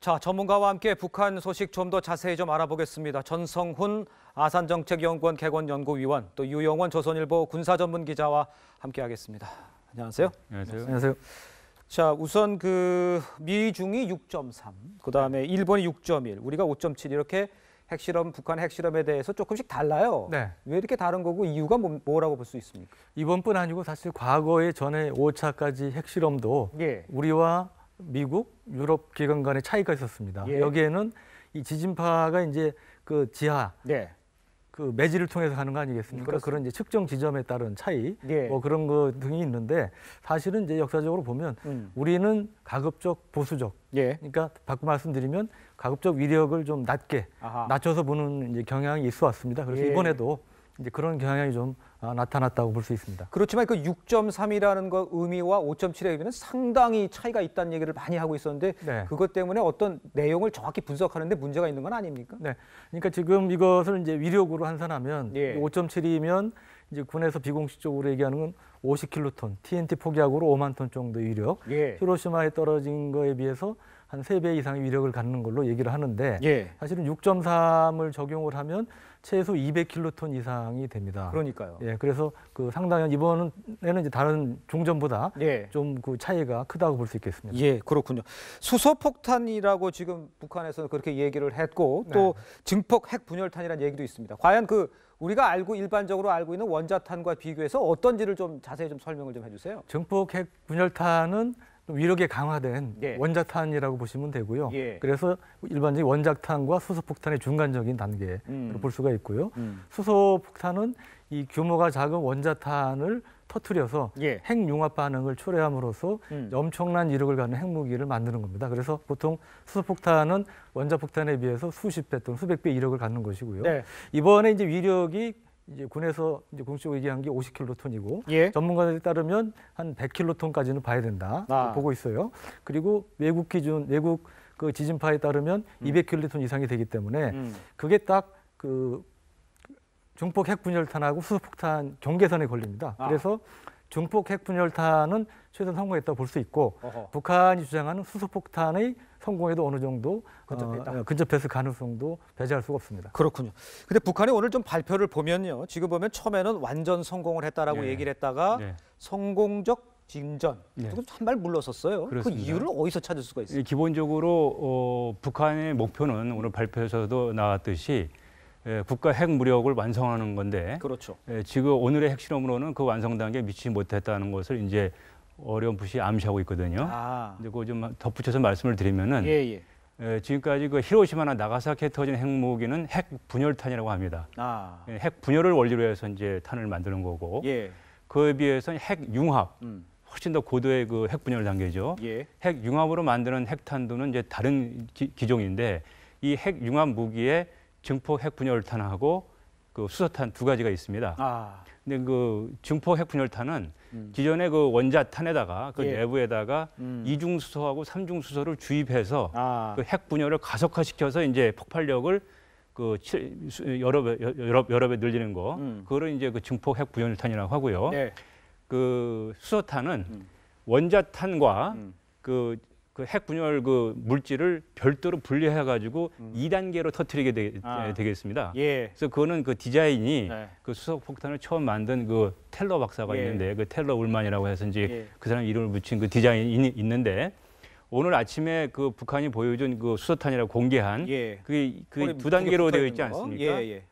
자, 전문가와 함께 북한 소식 좀 더 자세히 좀 알아보겠습니다. 전성훈 아산정책연구원 개건연구위원, 또 유영원 조선일보 군사전문기자와 함께하겠습니다. 안녕하세요. 안녕하세요. 안녕하세요. 자, 우선 미중이 6.3, 그다음에 일본이 6.1, 우리가 5.7 이렇게 핵실험, 북한 핵실험에 대해서 조금씩 달라요. 네. 왜 이렇게 다른 거고 이유가 뭐라고 볼 수 있습니까? 이번뿐 아니고 사실 과거에 전에 5차까지 핵실험도 예. 우리와 미국, 유럽 기관 간의 차이가 있었습니다. 예. 여기에는 이 지진파가 이제 그 지하 네. 그 매질을 통해서 가는 거 아니겠습니까? 그렇습니다. 그런 이제 측정 지점에 따른 차이, 예. 뭐 그런 거 등이 있는데 사실은 이제 역사적으로 보면 우리는 가급적 보수적, 예. 그러니까 바꿔 말씀드리면 가급적 위력을 좀 낮게 아하. 낮춰서 보는 이제 경향이 있어 왔습니다. 그래서 예. 이번에도 이제 그런 경향이 좀 나타났다고 볼 수 있습니다. 그렇지만 그 6.3이라는 거 의미와 5.7의 의미는 상당히 차이가 있다는 얘기를 많이 하고 있었는데 네. 그것 때문에 어떤 내용을 정확히 분석하는데 문제가 있는 건 아닙니까? 네, 그러니까 지금 이것을 이제 위력으로 환산하면 예. 5.7이면 이제 군에서 비공식적으로 얘기하는 건 50킬로톤, TNT 폭약으로 5만 톤 정도의 위력, 예. 히로시마에 떨어진 거에 비해서 한 3배 이상의 위력을 갖는 걸로 얘기를 하는데 예. 사실은 6.3을 적용을 하면 최소 200킬로톤 이상이 됩니다. 그러니까요. 예, 그래서 그 상당히 이번에는 이제 다른 종전보다 예. 좀 그 차이가 크다고 볼 수 있겠습니다. 예, 그렇군요. 수소폭탄이라고 지금 북한에서 그렇게 얘기를 했고 또 증폭 핵분열탄이라는 얘기도 있습니다. 과연 우리가 일반적으로 알고 있는 원자탄과 비교해서 어떤지를 좀 자세히 좀 설명을 좀 해주세요. 증폭 핵 분열탄은 위력이 강화된 예. 원자탄이라고 보시면 되고요. 예. 그래서 일반적인 원자탄과 수소폭탄의 중간적인 단계로 볼 수가 있고요. 수소폭탄은 이 규모가 작은 원자탄을 터뜨려서 예. 핵융합 반응을 초래함으로써 엄청난 위력을 갖는 핵무기를 만드는 겁니다. 그래서 보통 수소폭탄은 원자폭탄에 비해서 수십 배 또는 수백 배 위력을 갖는 것이고요. 네. 이번에 이제 위력이 이제 군에서 이제 공식적으로 얘기한 게 50킬로톤이고 예. 전문가들에 따르면 한 100킬로톤까지는 봐야 된다 보고 있어요. 그리고 외국 기준, 외국 그 지진파에 따르면 200킬로톤 이상이 되기 때문에 그게 딱 그 중폭 핵분열탄하고 수소폭탄 경계선에 걸립니다. 그래서 중폭 핵분열탄은 최선 성공했다고 볼 수 있고 어허. 북한이 주장하는 수소폭탄의 성공에도 어느 정도 근접했을 가능성도 배제할 수가 없습니다. 그렇군요. 근데 북한이 오늘 좀 발표를 보면요. 지금 보면 처음에는 완전 성공을 했다라고 네. 얘기를 했다가 네. 성공적 진전. 네. 한 발 물러섰어요. 그 그렇습니다. 이유를 어디서 찾을 수가 있어요? 기본적으로 북한의 목표는 오늘 발표에서도 나왔듯이 국가 핵무력을 완성하는 건데 그렇죠. 지금 오늘의 핵실험으로는 그 완성 단계에 미치지 못했다는 것을 이제 어렴풋이 암시하고 있거든요. 근데 그거 좀 덧붙여서 말씀을 드리면은 예. 지금까지 그 히로시마나 나가사키에 터진 핵무기는 핵 분열탄이라고 합니다. 핵 분열을 원리로 해서 이제 탄을 만드는 거고 예. 그에 비해서는 핵 융합 훨씬 더 고도의 그 핵 분열 단계죠. 예. 핵 융합으로 만드는 핵탄두는 이제 다른 기종인데 이 핵 융합 무기에 증폭 핵 분열탄하고 그 수소탄 두 가지가 있습니다. 근데 그 증폭 핵 분열탄은 기존의 그 원자탄에다가 그 예. 내부에다가 이중 수소하고 삼중 수소를 주입해서 그 핵 분열을 가속화시켜서 이제 폭발력을 그 여러 배 늘리는 거. 그거를 이제 그 증폭 핵 분열탄이라고 하고요. 네. 그 수소탄은 원자탄과 그 핵 분열 그 물질을 별도로 분리해 가지고 2단계로 터뜨리게 되겠습니다. 예. 그래서 그거는 그 디자인이 네. 그 수소 폭탄을 처음 만든 그 텔러 박사가 예. 있는데 그 텔러 울만이라고 해서 이제 예. 그 사람 이름을 붙인 그 디자인이 있는데 오늘 아침에 그 북한이 보여준 그 수소탄이라고 공개한 예. 그게 꼬리 두 단계로 붙어 되어 있는 있지 거. 않습니까? 예.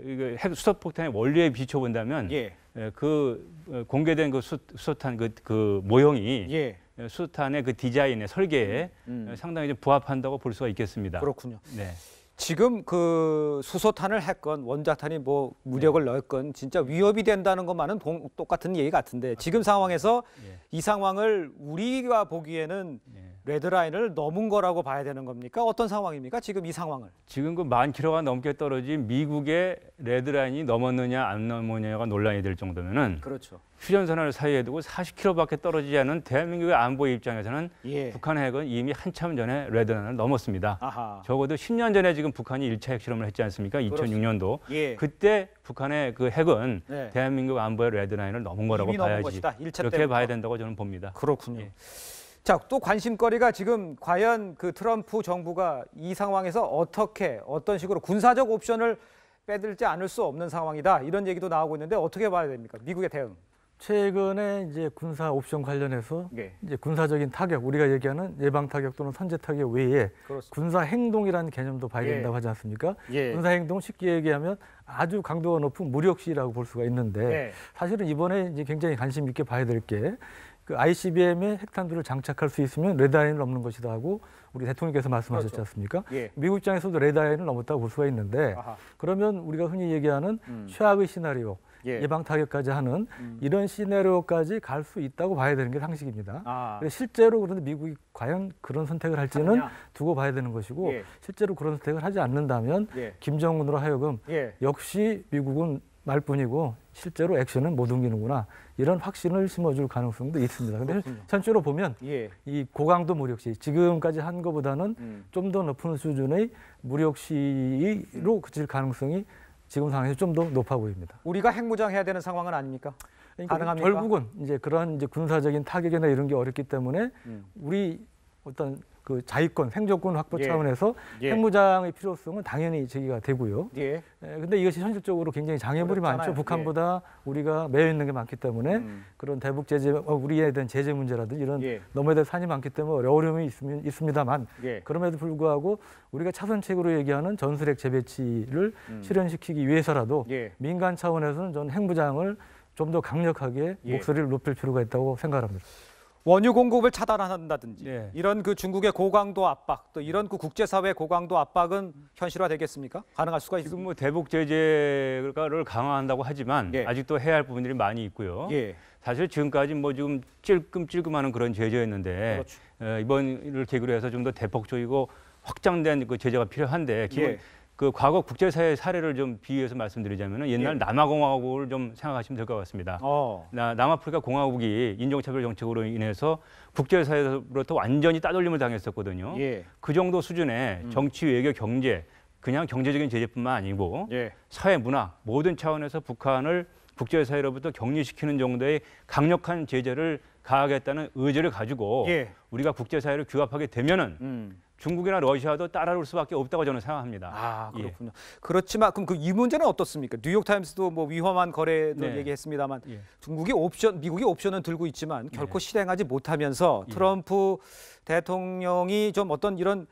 이거 핵 수소 폭탄의 원리에 비춰 본다면 예. 그 공개된 그 수소탄 그 모형이 예. 수소탄의 그 디자인의 설계에 상당히 좀 부합한다고 볼 수가 있겠습니다. 그렇군요. 네. 지금 그 수소탄을 했건 원자탄이 뭐 무력을 넣었건 진짜 위협이 된다는 것만은 똑같은 얘기 같은데 지금 상황에서 이 상황을 우리가 보기에는 레드라인을 넘은 거라고 봐야 되는 겁니까? 어떤 상황입니까? 지금 이 상황을. 지금 그 10,000km가 넘게 떨어진 미국의 레드라인이 넘었느냐 안 넘었느냐가 논란이 될 정도면은 그렇죠. 휴전선을 사이에 두고 40km밖에 떨어지지 않은 대한민국의 안보 입장에서는 예. 북한 핵은 이미 한참 전에 레드라인을 넘었습니다. 아하. 적어도 10년 전에 지금 북한이 1차 핵실험을 했지 않습니까? 2006년도. 예. 그때 북한의 그 핵은 네. 대한민국 안보의 레드라인을 넘은 거라고 이미 넘은 봐야지. 것이다. 1차 이렇게 때부터. 봐야 된다고 저는 봅니다. 그렇군요. 예. 자, 또 관심거리가 지금 과연 그 트럼프 정부가 이 상황에서 어떤 식으로 군사적 옵션을 빼들지 않을 수 없는 상황이다. 이런 얘기도 나오고 있는데 어떻게 봐야 됩니까? 미국의 대응. 최근에 이제 군사 옵션 관련해서 이제 군사적인 타격, 우리가 얘기하는 예방 타격 또는 선제 타격 외에 그렇습니다. 군사 행동이라는 개념도 봐야 된다고 하지 않습니까? 군사 행동 쉽게 얘기하면 아주 강도가 높은 무력 시위라고 볼 수가 있는데 사실은 이번에 이제 굉장히 관심 있게 봐야 될 게 그 ICBM에 핵탄두를 장착할 수 있으면 레드라인을 넘는 것이다 하고 우리 대통령께서 말씀하셨지 그렇죠. 않습니까? 미국 입장에서도 레드라인을 넘었다고 볼 수가 있는데 그러면 우리가 흔히 얘기하는 최악의 시나리오, 예방 타격까지 하는 이런 시나리오까지 갈 수 있다고 봐야 되는 게 상식입니다. 실제로 그런데 미국이 과연 그런 선택을 할지는 두고 봐야 되는 것이고 실제로 그런 선택을 하지 않는다면 김정은으로 하여금 역시 미국은 말뿐이고 실제로 액션은 못 옮기는구나 이런 확신을 심어줄 가능성도 있습니다. 그런데 전체로 보면 이 고강도 무력시 지금까지 한 것보다는 좀 더 높은 수준의 무력시로 그칠 가능성이 지금 상황에서 좀 더 높아 보입니다. 우리가 핵무장해야 되는 상황은 아닙니까? 그러니까 가능합니까? 결국은 이제 그런 이제 군사적인 타격이나 이런 게 어렵기 때문에 우리 어떤 그 자위권, 생존권 확보 차원에서 핵무장의 필요성은 당연히 제기가 되고요. 근데 이것이 현실적으로 굉장히 장애물이 많죠. 북한보다 우리가 매여 있는 게 많기 때문에 그런 대북 제재, 우리에 대한 제재 문제라든지 이런 넘어야 될 산이 많기 때문에 어려움이 있습니다만 그럼에도 불구하고 우리가 차선책으로 얘기하는 전술핵 재배치를 실현시키기 위해서라도 민간 차원에서는 저는 핵무장을 좀 더 강력하게 목소리를 높일 필요가 있다고 생각합니다. 원유 공급을 차단한다든지 이런 그 중국의 고강도 압박 또 이런 그 국제사회 고강도 압박은 현실화되겠습니까? 가능할 수가 있습니까? 지금 뭐 대북 제재를 강화한다고 하지만 아직도 해야 할 부분들이 많이 있고요. 사실 지금까지 뭐 좀 찔끔찔끔하는 그런 제재였는데 이번을 계기로 해서 좀 더 대폭적이고 확장된 그 제재가 필요한데 기본 그 과거 국제사회 사례를 좀 비유해서 말씀드리자면은 옛날 남아공화국을 좀 생각하시면 될 것 같습니다. 남아프리카 공화국이 인종차별 정책으로 인해서 국제사회로부터 완전히 따돌림을 당했었거든요. 그 정도 수준의 정치, 외교, 경제, 그냥 경제적인 제재뿐만 아니고 사회, 문화 모든 차원에서 북한을 국제사회로부터 격리시키는 정도의 강력한 제재를 가하겠다는 의지를 가지고 우리가 국제사회를 규합하게 되면은 중국이나 러시아도 따라올 수밖에 없다고 저는 생각합니다. 그렇군요. 그렇지만 그럼 이 문제는 어떻습니까? 뉴욕타임스도 뭐 위험한 거래도 얘기했습니다만 미국이 옵션은 들고 있지만 결코 실행하지 못하면서 트럼프 대통령이 좀 어떤 이런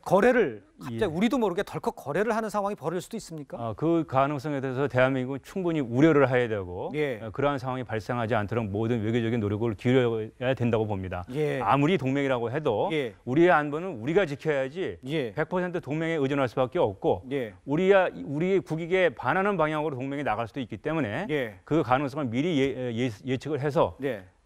거래를 갑자기 우리도 모르게 덜컥 거래를 하는 상황이 벌어질 수도 있습니까? 그 가능성에 대해서 대한민국은 충분히 우려를 해야 되고 그러한 상황이 발생하지 않도록 모든 외교적인 노력을 기울여야 된다고 봅니다. 아무리 동맹이라고 해도 우리의 안보는 우리가 지켜야지 100% 동맹에 의존할 수밖에 없고 우리의 국익에 반하는 방향으로 동맹이 나갈 수도 있기 때문에 그 가능성을 미리 예측을 해서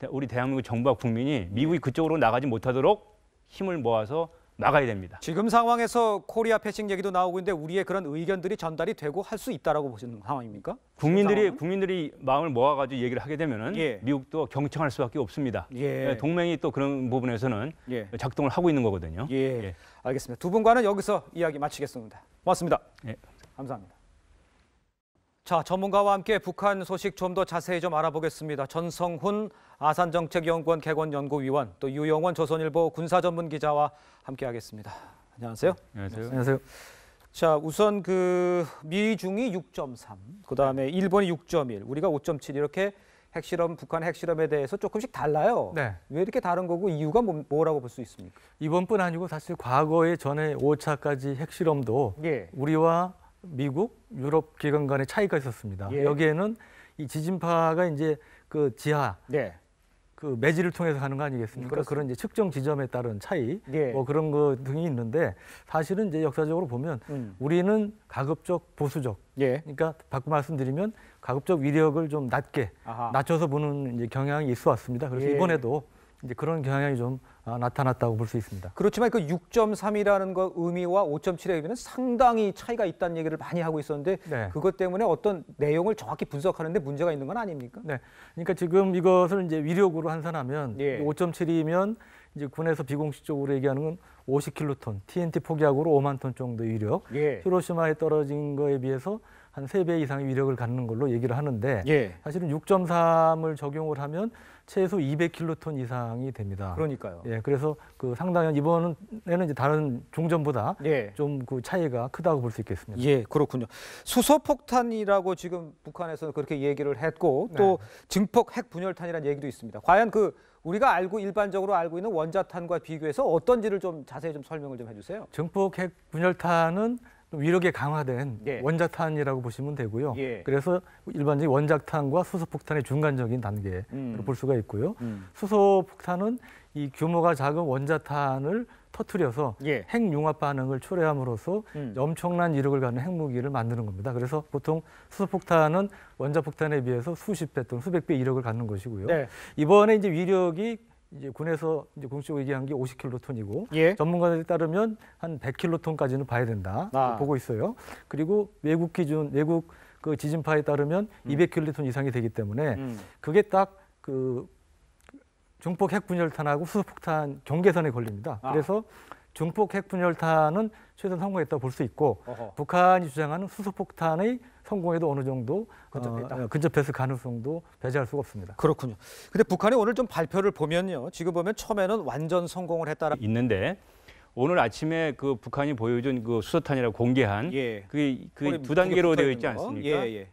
우리 대한민국 정부와 국민이 미국이 그쪽으로 나가지 못하도록 힘을 모아서 나가야 됩니다. 지금 상황에서 코리아 패싱 얘기도 나오고 있는데 우리의 그런 의견들이 전달이 되고 할 수 있다라고 보시는 상황입니까? 국민들이 마음을 모아가지고 얘기를 하게 되면은 미국도 경청할 수밖에 없습니다. 동맹이 또 그런 부분에서는 작동을 하고 있는 거거든요. 알겠습니다. 두 분과는 여기서 이야기 마치겠습니다. 고맙습니다. 감사합니다. 자, 전문가와 함께 북한 소식 좀 더 자세히 좀 알아보겠습니다. 전성훈 아산정책연구원 개건연구위원 또 유영원 조선일보 군사전문기자와 함께하겠습니다. 안녕하세요. 안녕하세요. 자, 우선 그 미중이 6.3, 그다음에 일본이 6.1, 우리가 5.7 이렇게 북한 핵실험에 대해서 조금씩 달라요. 왜 이렇게 다른 거고 이유가 뭐라고 볼 수 있습니까? 이번뿐 아니고 사실 과거에 전에 5차까지 핵실험도 우리와 미국, 유럽 기관 간의 차이가 있었습니다. 여기에는 이 지진파가 이제 그 지하, 그 매질을 통해서 가는 거 아니겠습니까? 그런 이제 측정 지점에 따른 차이, 뭐 그런 거 등이 있는데 사실은 이제 역사적으로 보면 우리는 가급적 보수적, 그러니까 바꿔 말씀드리면 가급적 위력을 좀 낮춰서 보는 이제 경향이 있어 왔습니다. 그래서 이번에도 이제 그런 경향이 좀 나타났다고 볼 수 있습니다. 그렇지만 그 6.3이라는 거 의미와 5.7의 의미는 상당히 차이가 있다는 얘기를 많이 하고 있었는데 그것 때문에 어떤 내용을 정확히 분석하는데 문제가 있는 건 아닙니까? 그러니까 지금 이것을 이제 위력으로 환산하면 5.7이면 이제 군에서 비공식적으로 얘기하는 건 50킬로톤, TNT 폭약으로 5만 톤 정도의 위력. 히로시마에 떨어진 거에 비해서 한 3배 이상의 위력을 갖는 걸로 얘기를 하는데 예. 사실은 6.3을 적용을 하면 최소 200킬로톤 이상이 됩니다. 그러니까요. 예, 그래서 그 상당한 이번에는 이제 다른 중전보다 예. 좀 그 차이가 크다고 볼 수 있겠습니다. 예, 그렇군요. 수소폭탄이라고 지금 북한에서 그렇게 얘기를 했고 또 증폭 핵분열탄이라는 얘기도 있습니다. 과연 그 우리가 일반적으로 알고 있는 원자탄과 비교해서 어떤지를 좀 자세히 좀 설명을 좀 해주세요. 증폭 핵분열탄은 위력이 강화된 예. 원자탄이라고 보시면 되고요. 예. 그래서 일반적인 원자탄과 수소폭탄의 중간적인 단계로 볼 수가 있고요. 수소폭탄은 이 규모가 작은 원자탄을 터뜨려서 예. 핵융합 반응을 초래함으로써 엄청난 위력을 갖는 핵무기를 만드는 겁니다. 그래서 보통 수소폭탄은 원자폭탄에 비해서 수십 배 또는 수백 배 위력을 갖는 것이고요. 네. 이번에 이제 위력이 이제 군에서 이제 공식적으로 얘기한 게 50킬로톤이고 예. 전문가들에 따르면 한 100킬로톤까지는 봐야 된다 보고 있어요. 그리고 외국 그 지진파에 따르면 200킬로톤 이상이 되기 때문에 그게 딱 그 중폭 핵분열탄하고 수소폭탄 경계선에 걸립니다. 그래서 중폭 핵분열탄은 최소한 성공했다고 볼 수 있고 북한이 주장하는 수소폭탄의 성공에도 어느 정도 근접했을 가능성도 배제할 수가 없습니다. 그렇군요. 근데 북한이 오늘 좀 발표를 보면요. 지금 보면 처음에는 완전 성공을 했다라 있는데 오늘 아침에 그 북한이 보여준 그 수소탄이라고 공개한 예. 그 두 단계로 되어 있지 않습니까? 예.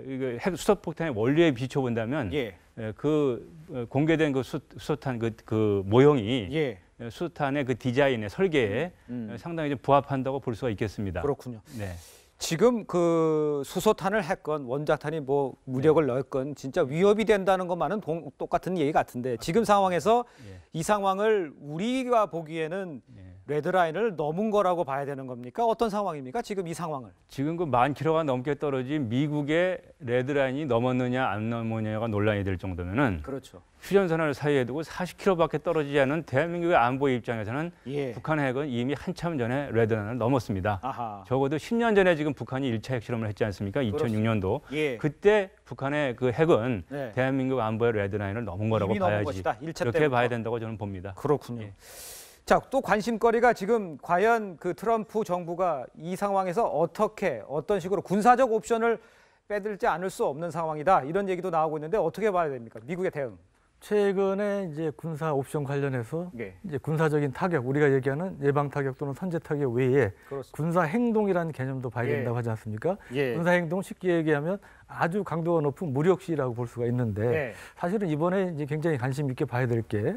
이거 핵 수소폭탄의 원리에 비춰본다면 예. 그 공개된 그 수소탄 그 모형이 예. 수소탄의 그 디자인의 설계에 상당히 좀 부합한다고 볼 수가 있겠습니다. 그렇군요. 네. 지금 그 수소탄을 했건 원자탄이 뭐 무력을 넣었건 진짜 위협이 된다는 것만은 똑같은 얘기 같은데 지금 상황에서 이 상황을 우리가 보기에는 레드라인을 넘은 거라고 봐야 되는 겁니까? 어떤 상황입니까? 지금 이 상황을. 지금 그 10,000km가 넘게 떨어진 미국의 레드라인이 넘었느냐 안 넘었느냐가 논란이 될 정도면은 그렇죠. 휴전선을 사이에 두고 40km밖에 떨어지지 않은 대한민국의 안보 입장에서는 예. 북한 핵은 이미 한참 전에 레드라인을 넘었습니다. 아하. 적어도 10년 전에 지금 북한이 1차 핵실험을 했지 않습니까? 2006년도. 예. 그때 북한의 그 핵은 네. 대한민국 안보의 레드라인을 넘은 거라고 이미 넘은 봐야지. 것이다. 1차 그렇게 때부터. 봐야 된다고 저는 봅니다. 그렇군요. 예. 자, 또 관심거리가 지금 과연 그 트럼프 정부가 이 상황에서 어떤 식으로 군사적 옵션을 빼들지 않을 수 없는 상황이다. 이런 얘기도 나오고 있는데 어떻게 봐야 됩니까? 미국의 대응. 최근에 이제 군사 옵션 관련해서 이제 군사적인 타격, 우리가 얘기하는 예방 타격 또는 선제 타격 외에 그렇습니다. 군사 행동이라는 개념도 봐야 된다고 하지 않습니까? 군사 행동 쉽게 얘기하면 아주 강도가 높은 무력 시위라고 볼 수가 있는데 사실은 이번에 이제 굉장히 관심 있게 봐야 될 게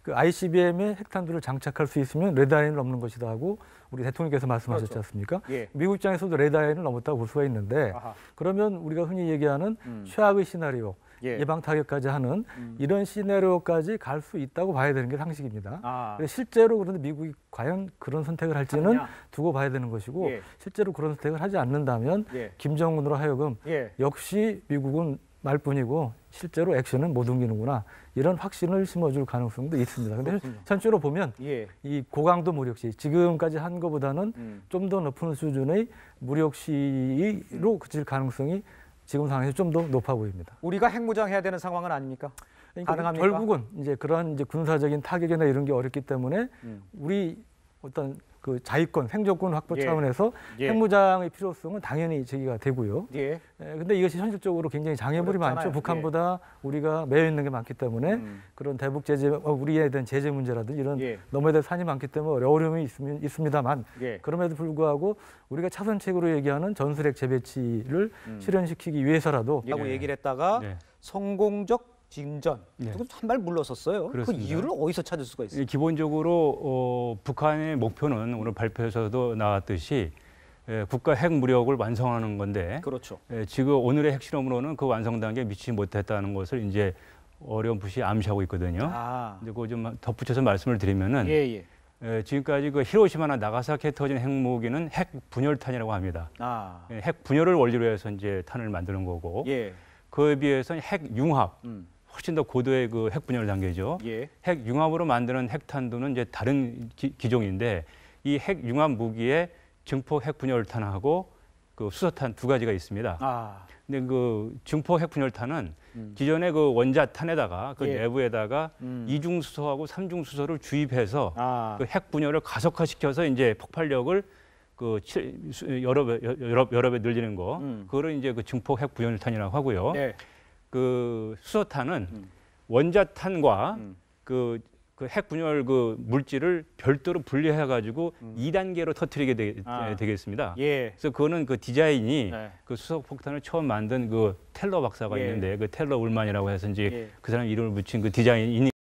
그 ICBM에 핵탄두를 장착할 수 있으면 레드라인을 넘는 것이다 하고 우리 대통령께서 말씀하셨지 그렇죠. 않습니까? 예. 미국 입장에서도 레드라인을 넘었다고 볼 수가 있는데 그러면 우리가 흔히 얘기하는 최악의 시나리오, 예방 타격까지 하는 이런 시나리오까지 갈 수 있다고 봐야 되는 게 상식입니다. 그래서 실제로 그런데 미국이 과연 그런 선택을 할지는 두고 봐야 되는 것이고 실제로 그런 선택을 하지 않는다면 김정은으로 하여금 역시 미국은 말뿐이고 실제로 액션은 못 옮기는구나 이런 확신을 심어줄 가능성도 있습니다. 그런데 전체로 보면 이 고강도 무력시 지금까지 한 것보다는 좀 더 높은 수준의 무력시로 그칠 가능성이 지금 상황에서 좀 더 높아 보입니다. 우리가 핵무장해야 되는 상황은 아닙니까? 그러니까 가능합니까? 결국은 이제 그런 이제 군사적인 타격이나 이런 게 어렵기 때문에 우리 어떤 그 자위권, 생존권 확보 차원에서 핵무장의 필요성은 당연히 제기가 되고요. 근데 이것이 현실적으로 굉장히 장애물이 많죠. 북한보다 우리가 매여 있는 게 많기 때문에 그런 대북 제재, 우리에 대한 제재 문제라든지 이런 넘어야 될 산이 많기 때문에 어려움이 있습니다만 그럼에도 불구하고 우리가 차선책으로 얘기하는 전술핵 재배치를 실현시키기 위해서라도 라고 얘기를 했다가 성공적 진전. 한 발 물러섰어요. 그렇습니다. 그 이유를 어디서 찾을 수가 있어요? 기본적으로 북한의 목표는 오늘 발표에서도 나왔듯이 국가 핵무력을 완성하는 건데 그렇죠. 지금 오늘의 핵실험으로는 그 완성 단계에 미치지 못했다는 것을 이제 어렴풋이 암시하고 있거든요. 근데 그거 좀 덧붙여서 말씀을 드리면은 지금까지 그 히로시마나 나가사키에 터진 핵무기는 핵 분열탄이라고 합니다. 핵 분열을 원리로 해서 이제 탄을 만드는 거고 그에 비해서는 핵 융합 훨씬 더 고도의 그 핵 분열 단계죠. 핵 융합으로 만드는 핵탄두는 이제 다른 기종인데 이 핵 융합 무기에 증폭 핵 분열탄하고 그 수소탄 두 가지가 있습니다. 근데 그 증폭 핵 분열탄은 기존의 그 원자탄에다가 그 내부에다가 이중 수소하고 삼중 수소를 주입해서 그 핵 분열을 가속화시켜서 이제 폭발력을 여러 배 늘리는 거, 그거를 이제 그 증폭 핵 부연탄이라고 하고요. 네. 그 수소탄은 원자탄과 그 핵 분열 그 물질을 별도로 분리해 가지고 2단계로 터뜨리게 되겠습니다. 예. 그래서 그거는 그 디자인이 네. 그 수소 폭탄을 처음 만든 그 텔러 박사가 있는데 그 텔러 울만이라고 해서 이제 그 사람 이름을 붙인 그 디자인이